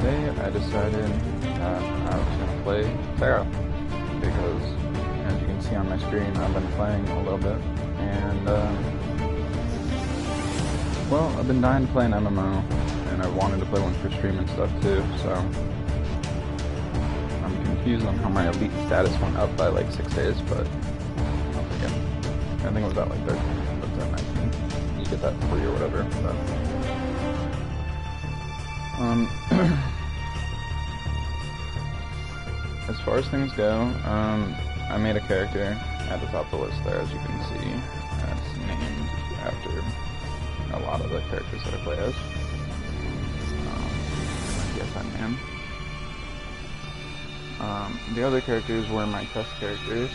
today I decided that I was going to play Tera, because as you can see on my screen, I've been playing a little bit, and well, I've been dying to play an MMO, and I wanted to play one for stream and stuff too, so I'm confused on how my elite status went up by like 6 days, but I'll forget. I think it was at like 13, but then 19. You get that free or whatever, but as far as things go, I made a character at the top of the list there, as you can see. That's named after a lot of the characters that I play as. Yes, I am. The other characters were my test characters.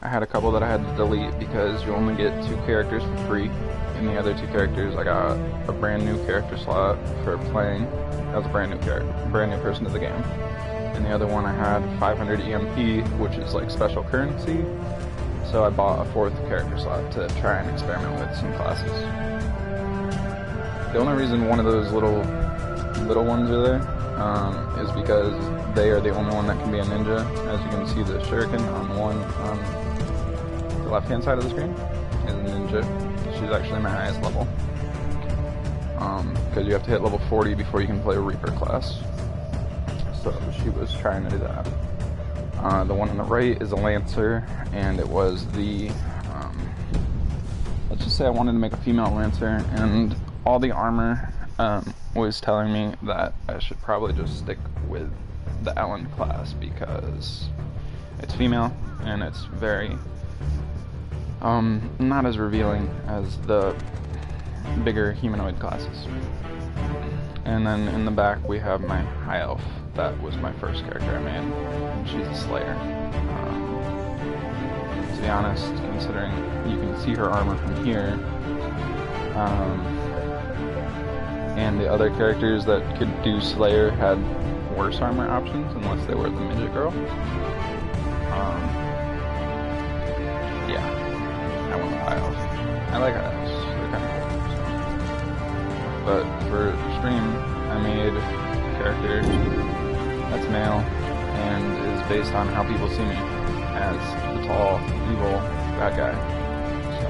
I had a couple that I had to delete because you only get 2 characters for free. In the other 2 characters, I got a brand new character slot for playing as a brand new person to the game. And the other one I had 500 EMP, which is like special currency. So I bought a 4th character slot to try and experiment with some classes. The only reason one of those little ones are there is because they are the only one that can be a ninja. As you can see, the shuriken on the left-hand side of the screen is a ninja. She's actually my highest level. Because you have to hit level 40 before you can play a Reaper class. So she was trying to do that. The one on the right is a Lancer, and it was the, let's just say I wanted to make a female Lancer, and all the armor was telling me that I should probably just stick with the Ellen class because it's female, and it's very, not as revealing as the bigger humanoid classes. And then in the back we have my High Elf. That was my first character I made, and she's a Slayer. To be honest, considering you can see her armor from here, and the other characters that could do Slayer had worse armor options, unless they were the midget girl. Yeah, I went with High Elf. I like High Elves, they're kind of cool. But for stream, I made a character that's male and is based on how people see me as the tall, evil, bad guy. So,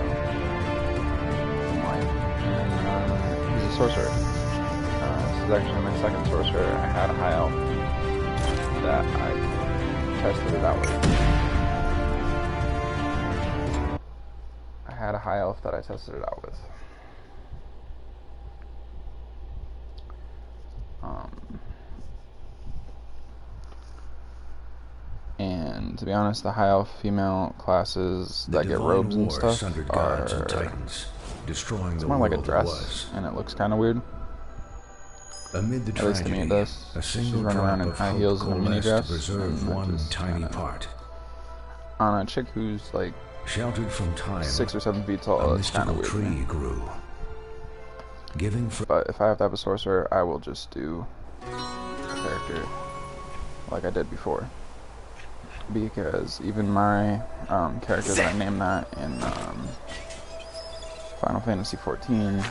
and he's a sorcerer. This is actually my second sorcerer. I had a high elf that I tested it out with. And to be honest, the high elf female classes that get robes and stuff are it's more like a dress, and it looks kind of weird. Amid the At least to me it does. She's running around in high heels and a mini dress, and one tiny part. On a chick who's like sheltered from time, 6 or 7 feet tall, it's kind of weird. Tree grew, but if I have to have a sorcerer, I will just do a character like I did before. Because even my character that I named that in Final Fantasy XIV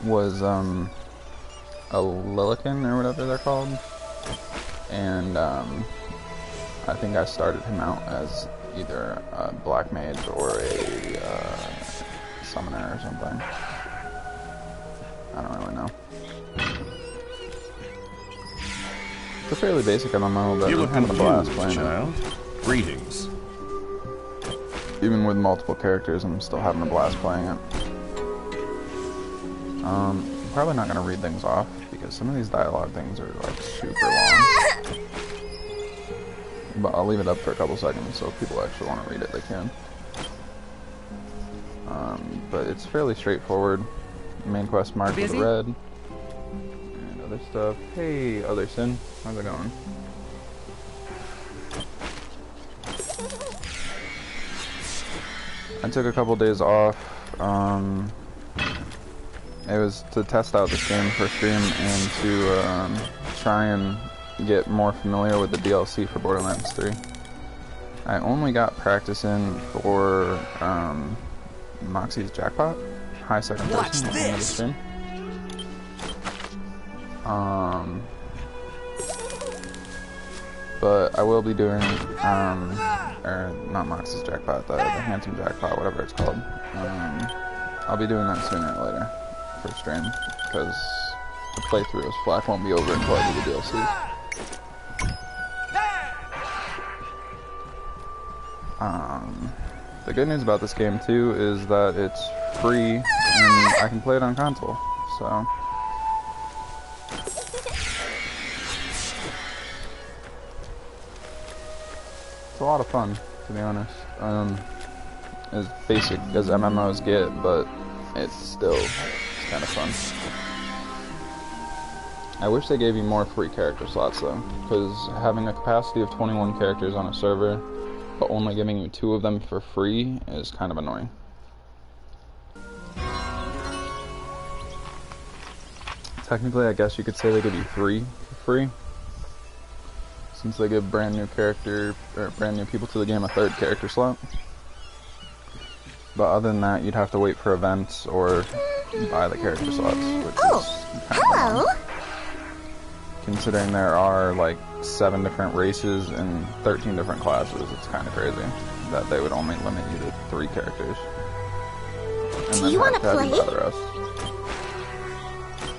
was a Lilican or whatever they're called, and I think I started him out as either a black mage or a summoner or something. I don't really know. It's a fairly basic MMO, but I'm having a blast playing it. Greetings. Even with multiple characters, I'm still having a blast playing it. I'm probably not going to read things off, because some of these dialogue things are like super long. But I'll leave it up for a couple seconds, so if people actually want to read it, they can. But it's fairly straightforward. Main quest marked with red. And other stuff. Hey, Other Sin. How's it going? I took a couple days off. It was to test out this game for stream and to try and get more familiar with the DLC for Borderlands 3. I only got practice in for Moxie's Jackpot, high second person at the end of the stream. But I will be doing, or not Mox's jackpot, the handsome jackpot, whatever it's called. I'll be doing that sooner or later for stream, because the playthrough of Flack won't be over until I do the DLC. The good news about this game too is that it's free and I can play it on console, so. It's a lot of fun, to be honest. As basic as MMOs get, but it's kind of fun. I wish they gave you more free character slots though, because having a capacity of 21 characters on a server, but only giving you 2 of them for free is kind of annoying. Technically, I guess you could say they give you 3 for free, since they give brand new people to the game a 3rd character slot. But other than that, you'd have to wait for events or buy the character slots, which is kind of annoying. Considering there are like 7 different races and 13 different classes, it's kind of crazy that they would only limit you to 3 characters. And do you want to play? The rest.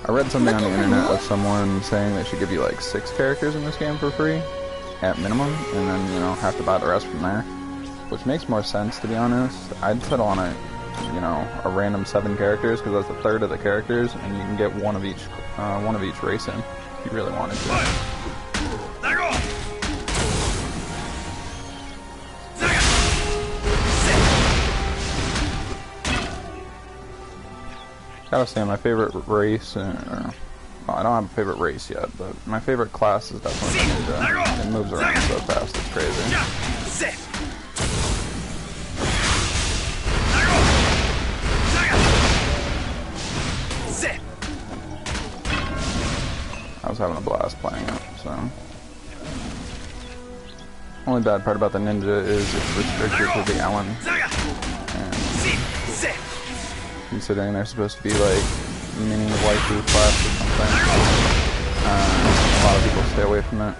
I read something on the internet of someone saying they should give you like 6 characters in this game for free, at minimum, and then, you know, have to buy the rest from there. Which makes more sense, to be honest. I'd settle on a random 7 characters, because that's a third of the characters, and you can get one of each race in. If you really wanted to. Gotta say, my favorite race, well, I don't have a favorite race yet, but my favorite class is definitely Ninja. It moves around so fast, it's crazy. I was having a blast playing it, so. Only bad part about the Ninja is it's restricted to the Ellen. And considering they're supposed to be like mini waifu class or something, a lot of people stay away from it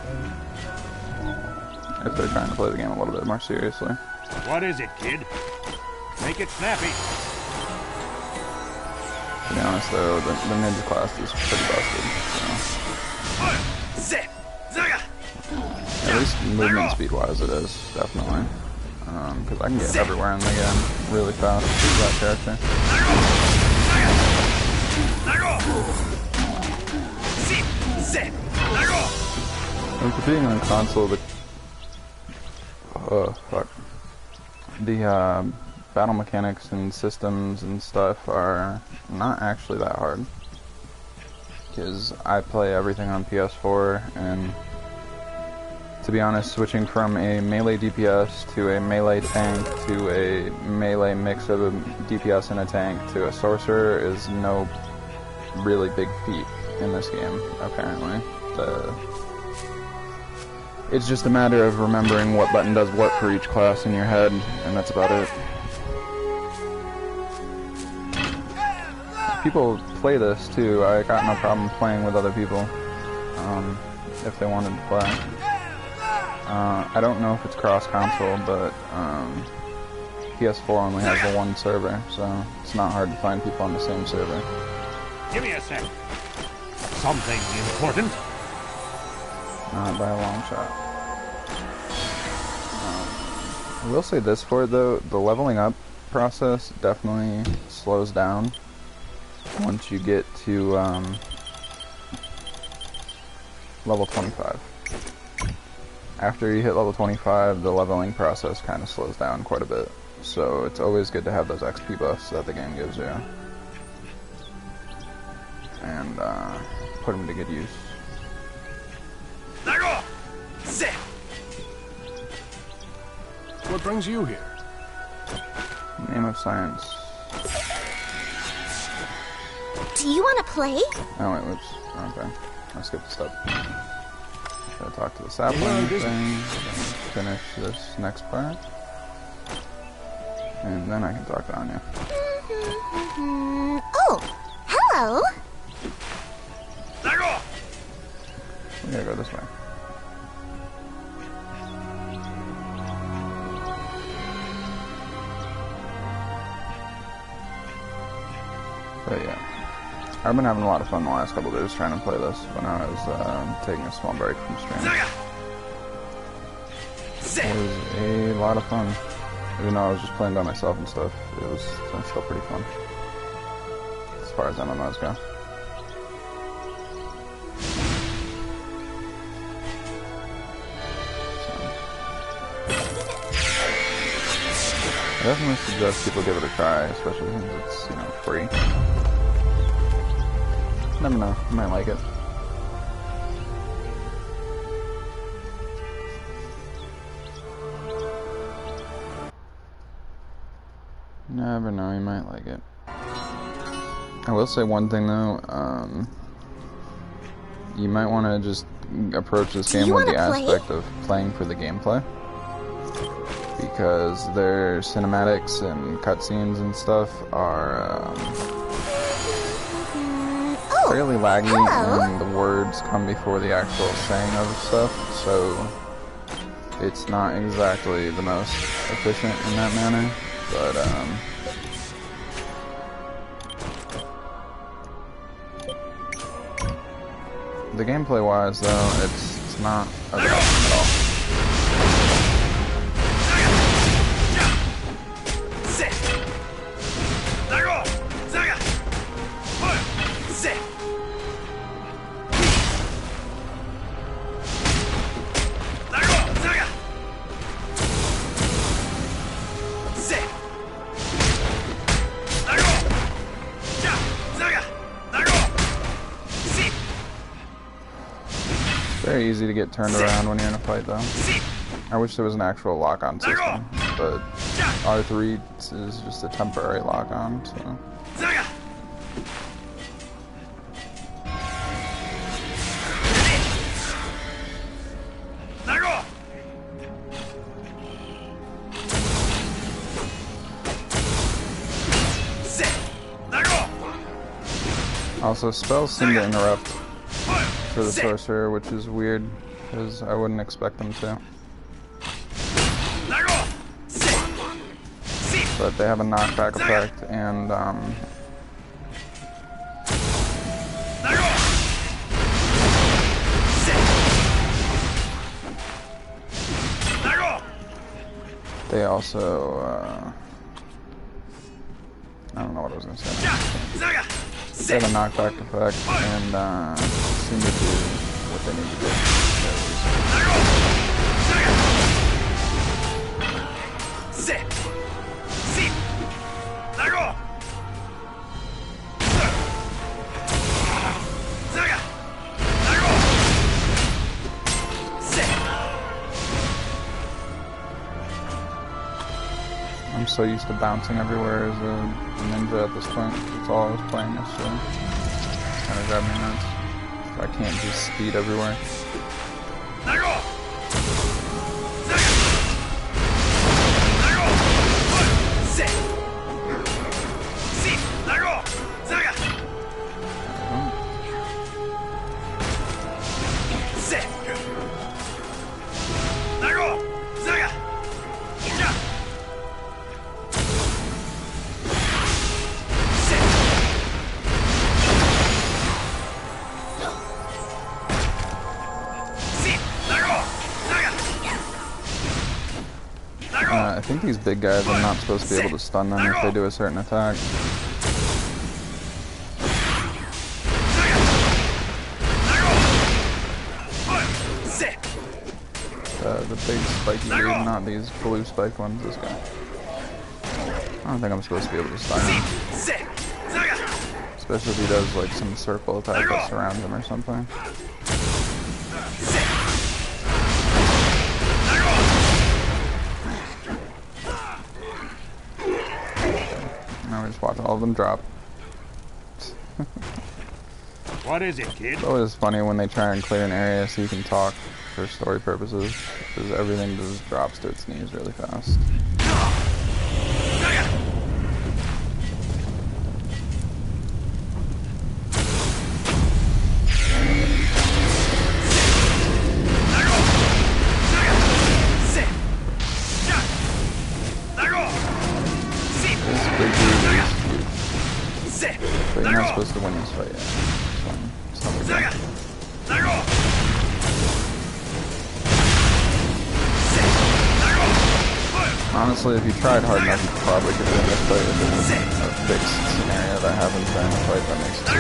if they're trying to play the game a little bit more seriously. What is it, kid? Make it snappy. To be honest though, the Ninja class is pretty busted, so. At least movement speed wise it is, definitely. Because I can get everywhere in the game really fast with that character. And for being on console, the battle mechanics and systems and stuff are not actually that hard. Because I play everything on PS4, and to be honest, switching from a melee DPS to a melee tank to a melee mix of a DPS and a tank to a Sorcerer is no really big feat in this game, apparently. It's just a matter of remembering what button does what for each class in your head, and that's about it. People play this too. I got no problem playing with other people if they wanted to play. I don't know if it's cross-console, but PS4 only has the one server, so it's not hard to find people on the same server. Give me a sec. Something important? Not by a long shot. I will say this for it though, the leveling up process definitely slows down once you get to level 25. After you hit level 25, the leveling process kind of slows down quite a bit. So it's always good to have those XP buffs that the game gives you. And put them to good use. What brings you here? Name of science. Do you want to play? Oh wait, whoops. Okay. I skipped a step. Gotta talk to the sapling thing, finish this next part. And then I can talk to Anya. Oh, hello. We gotta go this way. But yeah, I've been having a lot of fun the last couple of days trying to play this when I was taking a small break from stream. It was a lot of fun. Even though I was just playing by myself and stuff, it was still pretty fun. As far as MMOs go. I definitely suggest people give it a try, especially since it's, you know, free. Never know, you might like it. Never know, you might like it. I will say one thing though, you might want to just approach this game with the aspect of playing for the gameplay. Because their cinematics and cutscenes and stuff are fairly laggy, and the words come before the actual saying of stuff, so it's not exactly the most efficient in that manner, but the gameplay wise though, it's not a bad thing at all. Very easy to get turned around when you're in a fight though. I wish there was an actual lock-on system, but R3 is just a temporary lock-on, so. Also, spells seem to interrupt for the Sorcerer, which is weird, because I wouldn't expect them to. But they have a knockback effect, and they also, I don't know what I was going to say. They have a knockback effect, and seem to do what they need to do. I'm so used to bouncing everywhere as a ninja at this point. That's all I was playing yesterday. It's kind of driving me nuts. I can't just speed everywhere. I think these big guys, I'm not supposed to be able to stun them if they do a certain attack. The big spiky dude, not these blue spiked ones, this guy. I don't think I'm supposed to be able to stun him. Especially if he does like some circle attack that surrounds him or something. Now we just watch all of them drop. What is it, kid? It's always funny when they try and clear an area so you can talk for story purposes, because everything just drops to its knees really fast. supposed to win this fight, yeah. It's not big deal. Honestly, if you tried hard enough, you probably could win this fight if it wasn't a fixed scenario that happens during the fight that makes it super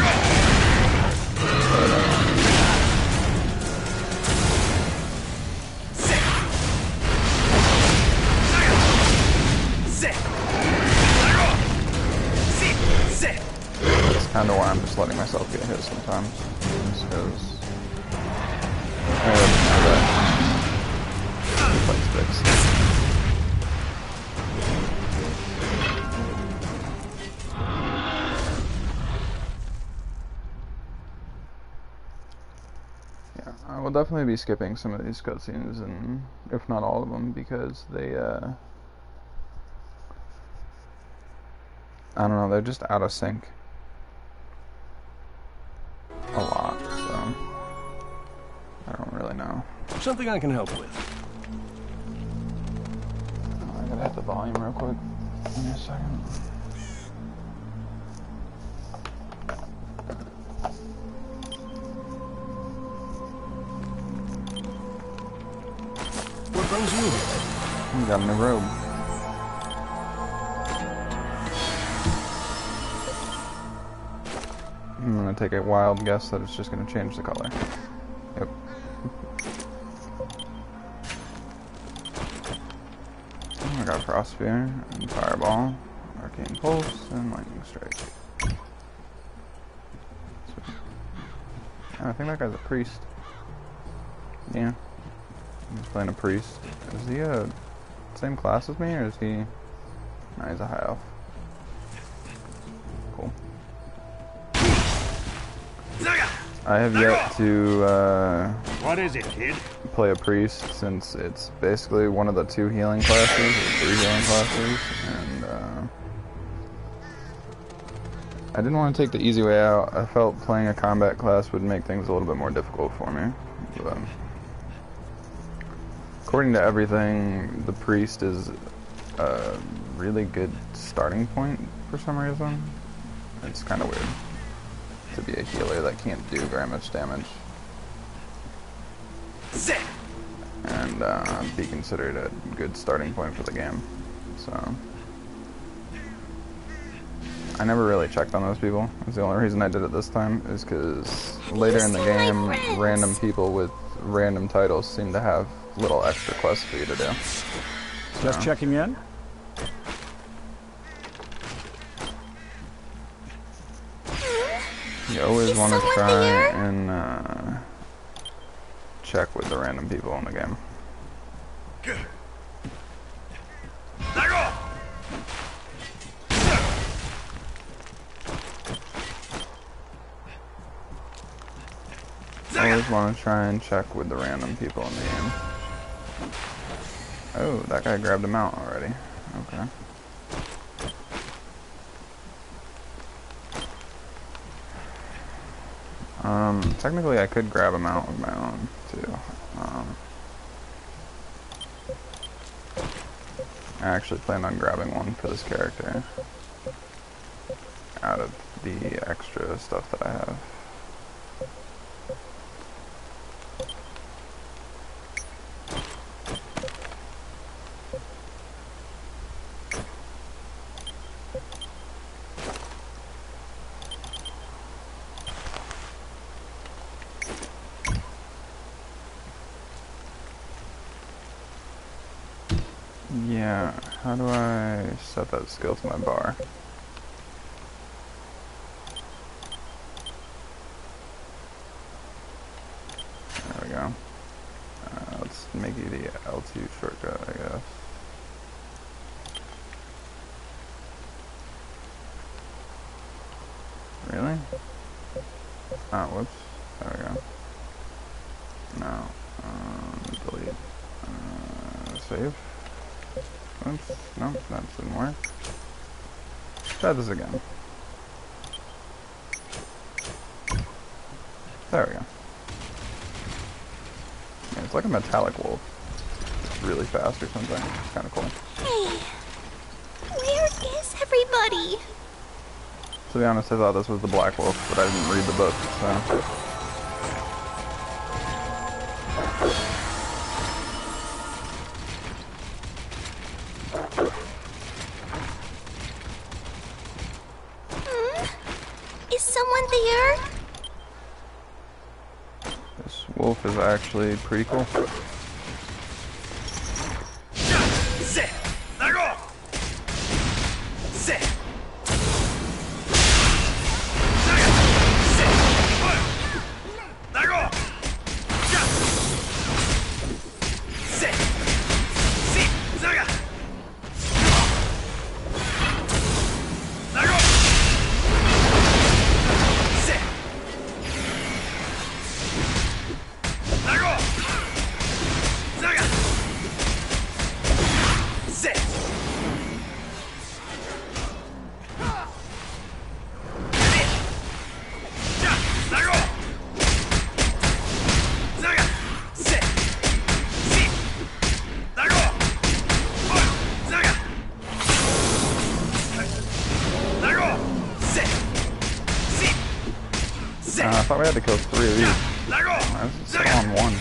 That's kind of why I'm just letting myself get hit sometimes. Just because I already know that the fight's fixed. I will definitely be skipping some of these cutscenes, and if not all of them, because they, I don't know, they're just out of sync. A lot, so I don't really know. Something I can help with. I gotta hit the volume real quick. Give me a second. What brings you here? We got a new robe. I'm gonna take a wild guess that it's just gonna change the color. Yep. I got Frost Spear, and Fireball, Arcane Pulse, and Lightning Strike. Sweet. Oh, I think that guy's a priest. Yeah. He's playing a priest. Is he same class as me, or is he... No, he's a high elf. Cool. I have yet to What is it, kid? play a priest, since it's basically one of the 2 healing classes, or 3 healing classes, and I didn't want to take the easy way out. I felt playing a combat class would make things a little bit more difficult for me. But, according to everything, the priest is a really good starting point for some reason. It's kind of weird to be a healer that can't do very much damage and be considered a good starting point for the game. So I never really checked on those people. That's the only reason I did it this time, is because later in the game, random people with random titles seem to have little extra quests for you to do. Just checking in? You always want to try and check with the random people in the game. Always want to try and check with the random people in the game. Oh, that guy grabbed him out already. Okay. Technically I could grab him out with my own, too. I actually plan on grabbing one for this character out of the extra stuff that I have. Yeah, how do I set that skill to my bar? There we go. Let's make you the L2 shortcut, I guess. Really? Oh, whoops. There we go. No. Delete. Save. Oops, no, that didn't work. Try this again. There we go. Yeah, it's like a metallic wolf. It's really fast or something. It's kind of cool. Hey, where is everybody? To be honest, I thought this was the Black Wolf, but I didn't read the book, so. Is someone there? This wolf is actually pretty cool. I thought we had to kill 3 of these. I was still on 1.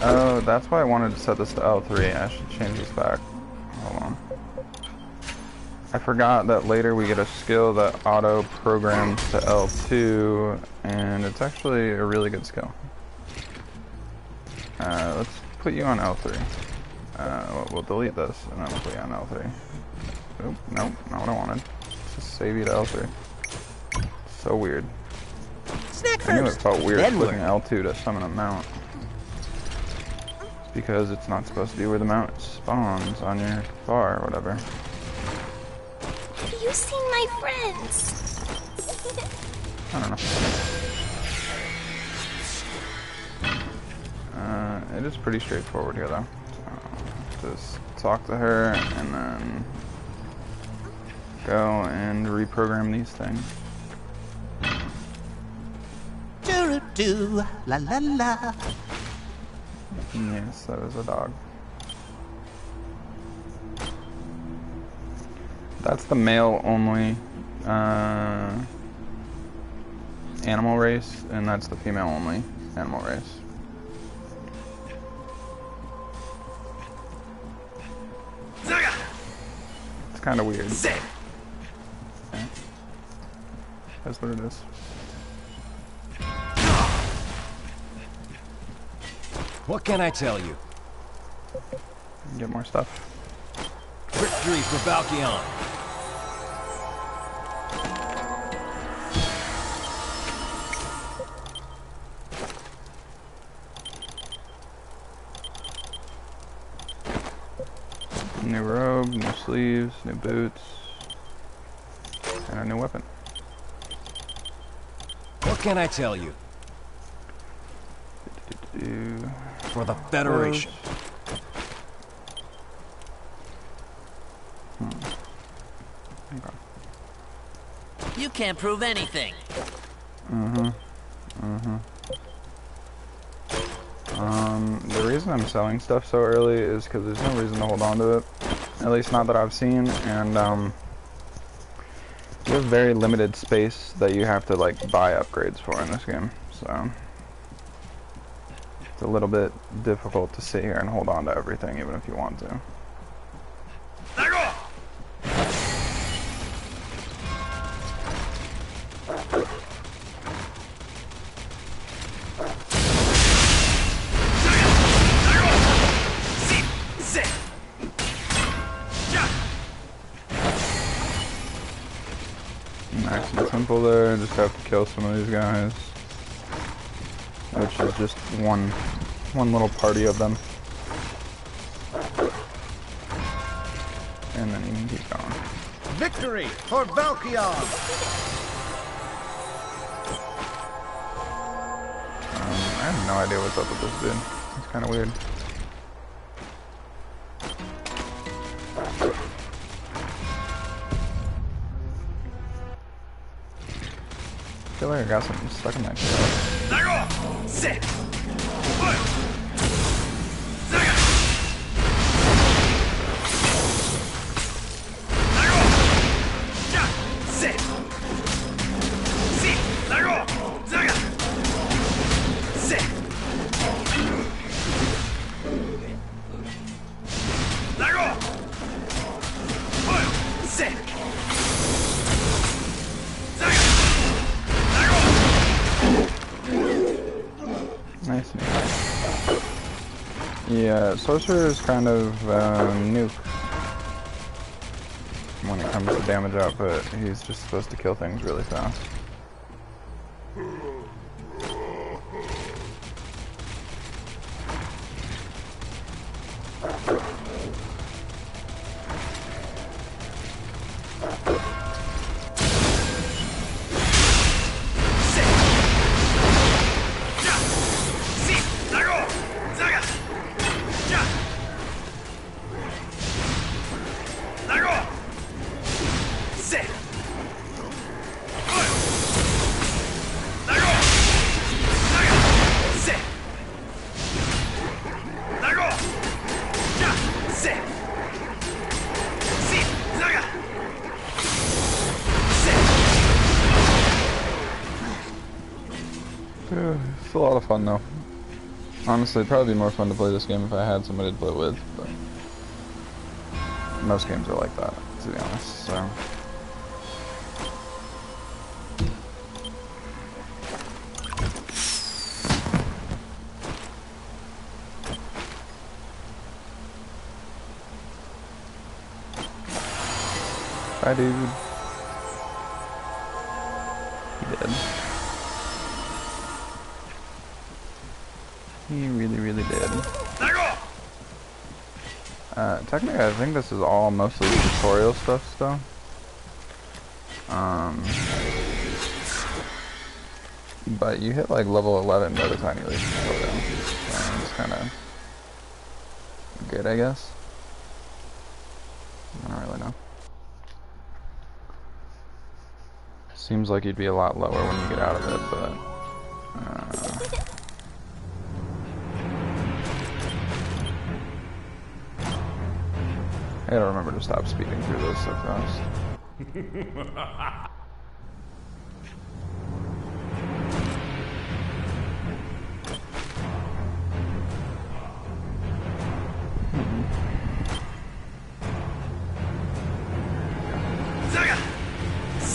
Oh, that's why I wanted to set this to L3. I should change this back. Hold on. I forgot that later we get a skill that auto programs to L2, and it's actually a really good skill. Let's put you on L3. We'll delete this, and then we'll put you on L3. Oop, nope, not what I wanted. Let's just save you to L3. So weird. Snack I knew it first, felt weird then clicking work. L2 to summon a mount. It's because it's not supposed to be where the mount spawns on your bar or whatever. Have you seen my friends? I don't know. It is pretty straightforward here though. So just talk to her and then go and reprogram these things. Do la la la. Yes, that is a dog. That's the male only animal race, and that's the female only animal race. It's kind of weird. Okay. That's what it is. What can I tell you? Get more stuff. Victory for Valkion. New robe, new sleeves, new boots, and a new weapon. What can I tell you? For the Federation. Okay. You can't prove anything. The reason I'm selling stuff so early is because there's no reason to hold on to it. At least not that I've seen, and you have very limited space that you have to like buy upgrades for in this game, so it's a little bit difficult to sit here and hold on to everything even if you want to. Nice and simple there, just have to kill some of these guys. Which is just one little party of them. And then you can keep going. Victory for Valkion. I have no idea what's up with this dude. It's kind of weird. feel like I got something stuck in my chest. Nice. Yeah, Sorcerer is kind of nuke when it comes to damage output. He's just supposed to kill things really fast. It's a lot of fun though. Honestly, it'd probably be more fun to play this game if I had somebody to play with, but most games are like that, to be honest, so. Bye, dude. He did. He really did. Technically, I think this is all mostly tutorial stuff still. But you hit like level 11 by the time you leave the down. So it's kind of good, I guess. I don't really know. Seems like you'd be a lot lower when you get out of it, but I gotta remember to stop speaking through this so fast.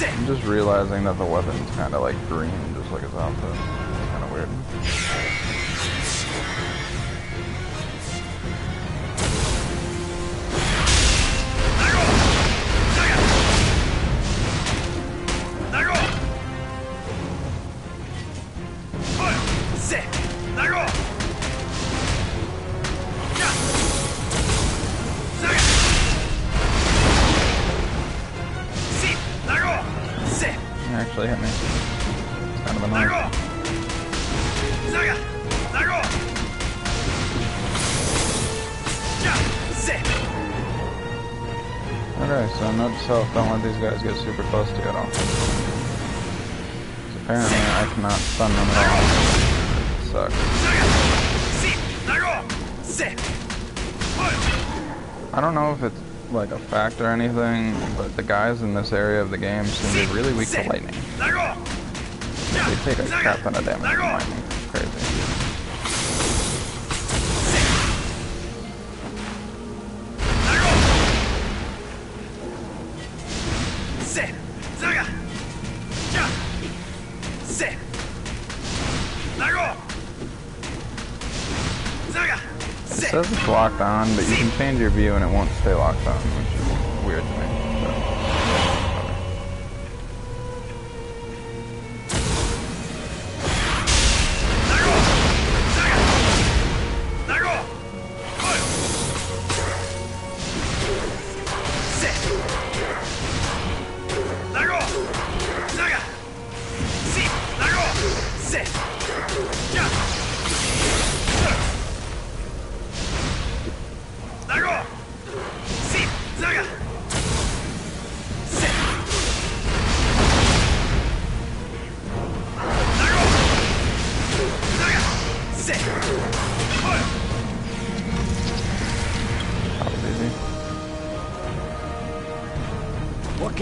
I'm just realizing that the weapon's kind of like green, just like his outfit. It's kind of weird. Actually hit me. It's kind of annoying. Okay, so note to self, don't let these guys get super close to you at all. 'Cause apparently I cannot stun them at all. It sucks. I don't know if it's like a fact or anything, but the guys in this area of the game seem to be really weak to lightning. They take a crap ton of damage from lightning. It's crazy. It says it's locked on, but you can change your view and it won't stay locked on, which is weird to me.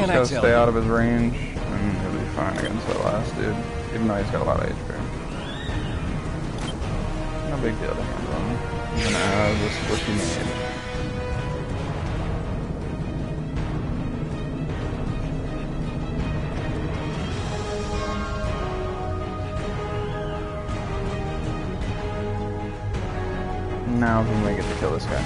can I gotta tell stay you? out of his range, and he'll be fine against that last dude. Even though he's got a lot of HP. No big deal to handle him. I'm gonna have this squishy mage. Now we may get to kill this guy.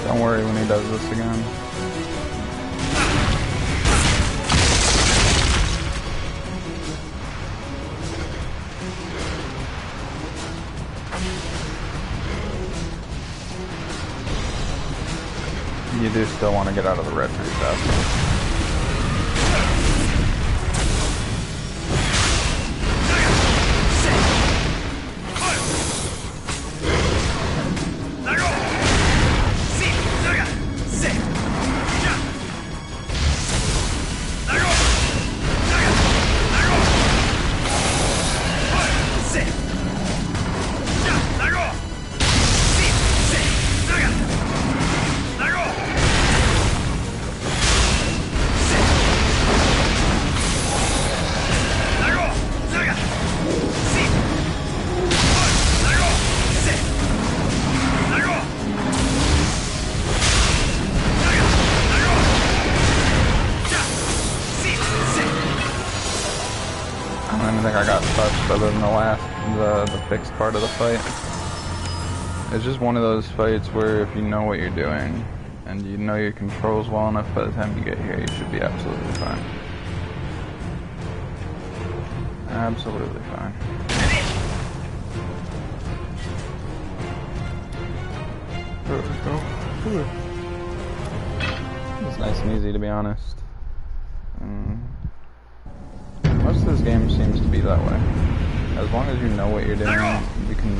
Don't worry when he does this again. You do still want to get out of the red pretty fast. I don't think I got touched other than the fixed part of the fight. It's just one of those fights where if you know what you're doing and you know your controls well enough, by the time you get here you should be absolutely fine. Absolutely fine. It's nice and easy, to be honest. Most of this game seems to be that way. As long as you know what you're doing, you can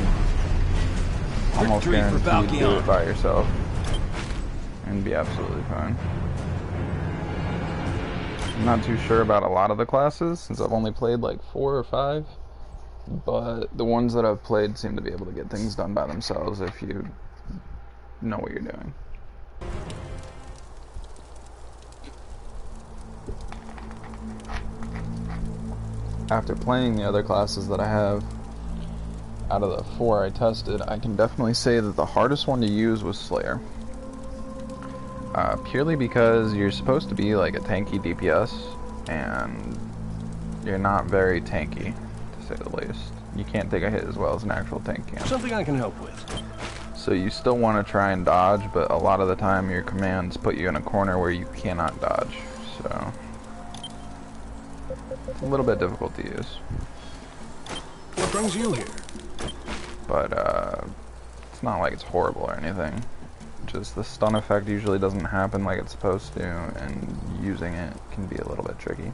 almost guarantee do it by yourself and be absolutely fine. I'm not too sure about a lot of the classes since I've only played like 4 or 5, but the ones that I've played seem to be able to get things done by themselves if you know what you're doing. After playing the other classes that I have, out of the 4 I tested, I can definitely say that the hardest one to use was Slayer. Purely because you're supposed to be like a tanky DPS, and you're not very tanky, to say the least. You can't take a hit as well as an actual tank can. Something I can help with. So you still want to try and dodge, but a lot of the time your commands put you in a corner where you cannot dodge, so it's a little bit difficult to use. What brings you here? But it's not like it's horrible or anything. Just the stun effect usually doesn't happen like it's supposed to, and using it can be a little bit tricky.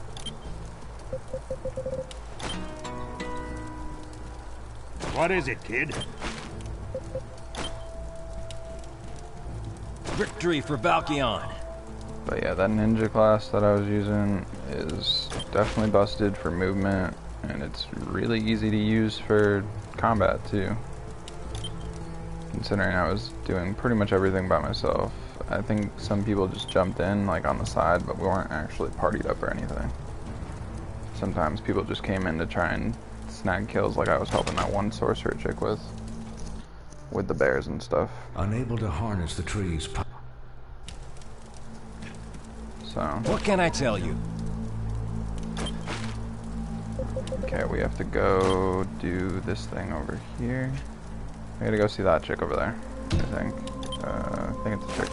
What is it, kid? Victory for Valkion. But yeah, that ninja class that I was using is definitely busted for movement, and it's really easy to use for combat too. Considering I was doing pretty much everything by myself. I think some people just jumped in like on the side, but we weren't actually partied up or anything. Sometimes people just came in to try and snag kills like I was helping that one sorcerer chick with the bears and stuff. Unable to harness the trees. So, What can I tell you? okay, we have to go do this thing over here. We gotta go see that chick over there, I think. I think it's a chick.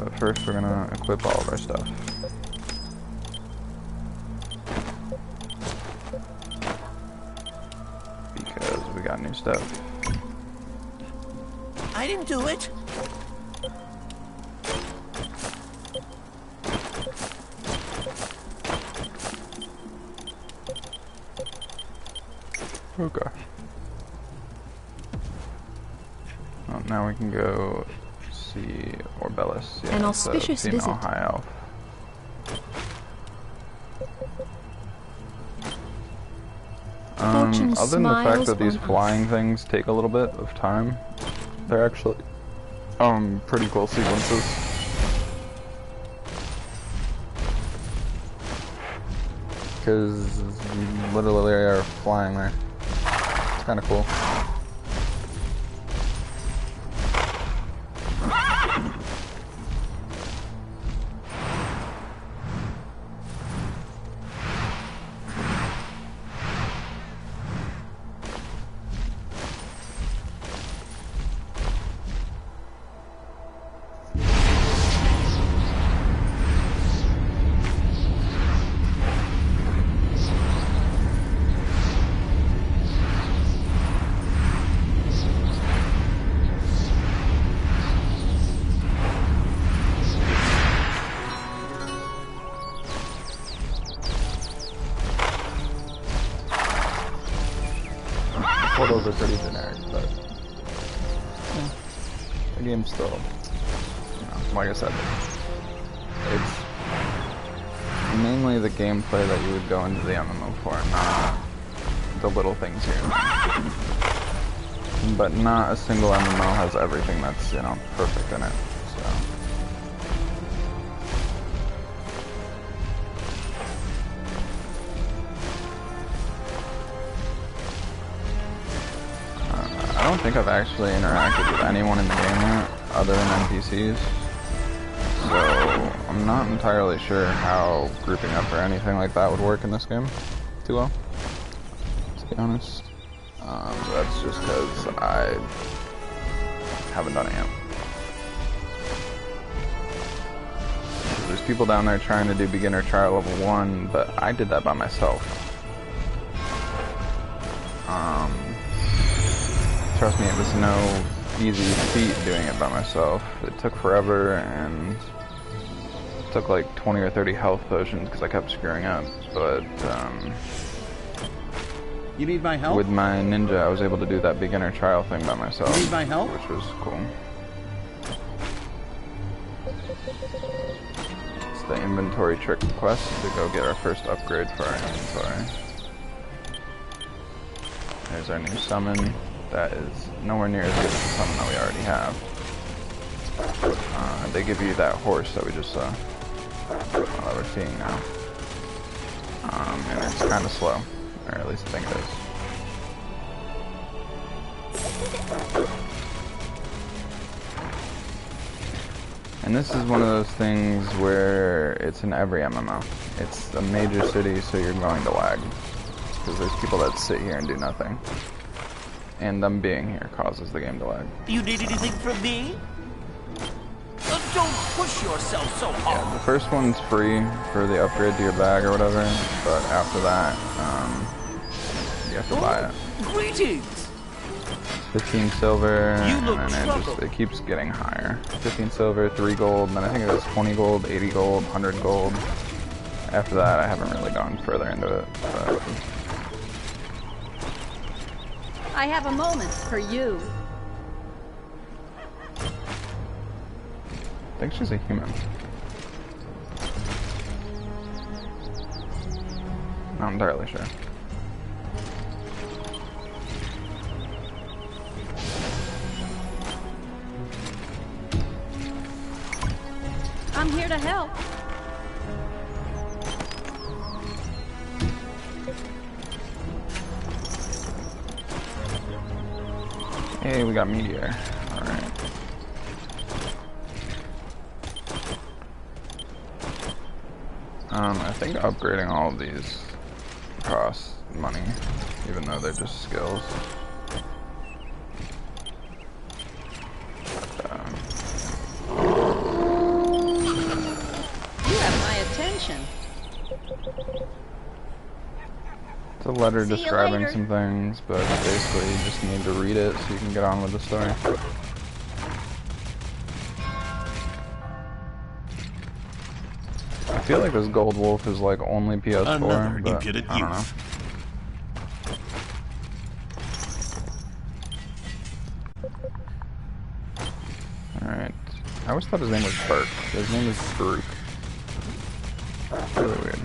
But first we're gonna equip all of our stuff. Because we got new stuff. I didn't do it. Oh gosh. Well, now we can go see Orbellis. Yeah, An it's a auspicious female visit. high elf. Fortune Other than the fact smiles that these on us. flying things take a little bit of time, they're actually pretty cool sequences. Because you literally are flying there. It's kind of cool. Portals are pretty generic, but yeah, the game's still, you know, like I said, it's mainly the gameplay that you would go into the MMO for, not the little things here and there. But not a single MMO has everything that's, you know, perfect in it, so. I don't think I've actually interacted with anyone in the game yet, other than NPCs. So, I'm not entirely sure how grouping up or anything like that would work in this game too well, to be honest. That's just because I haven't done it yet. There's people down there trying to do beginner trial level 1, but I did that by myself. Trust me, it was no easy feat doing it by myself. It took forever, and it took like 20 or 30 health potions because I kept screwing up. But You need my help? with my ninja, I was able to do that beginner trial thing by myself, You need my help? which was cool. It's the inventory trick quest to go get our first upgrade for our inventory. There's our new summon. That is nowhere near as good as the summon that we already have. They give you that horse that we just saw, that we're seeing now. And it's kind of slow, or at least I think it is. And this is one of those things where it's in every MMO. It's a major city, so you're going to lag. Because there's people that sit here and do nothing. And them being here causes the game to lag. You need anything from me? Don't push yourself so hard. Yeah, the first one's free for the upgrade to your bag or whatever, but after that, you have to buy it. Greetings. 15 silver, You and look then troubled. it keeps getting higher. 15 silver, 3 gold, and then I think it was 20 gold, 80 gold, 100 gold. After that, I haven't really gone further into it, but I have a moment for you. I think she's a human. Not entirely sure. I'm here to help. Hey, we got meteor. Alright. I think upgrading all of these costs money, even though they're just skills. But, It's a letter See you describing later. some things, but basically you just need to read it so you can get on with the story. I feel like this Gold Wolf is like only PS4, Another but impudent I don't know. youth. Alright. I always thought his name was Burke. His name is Baruch. Really weird.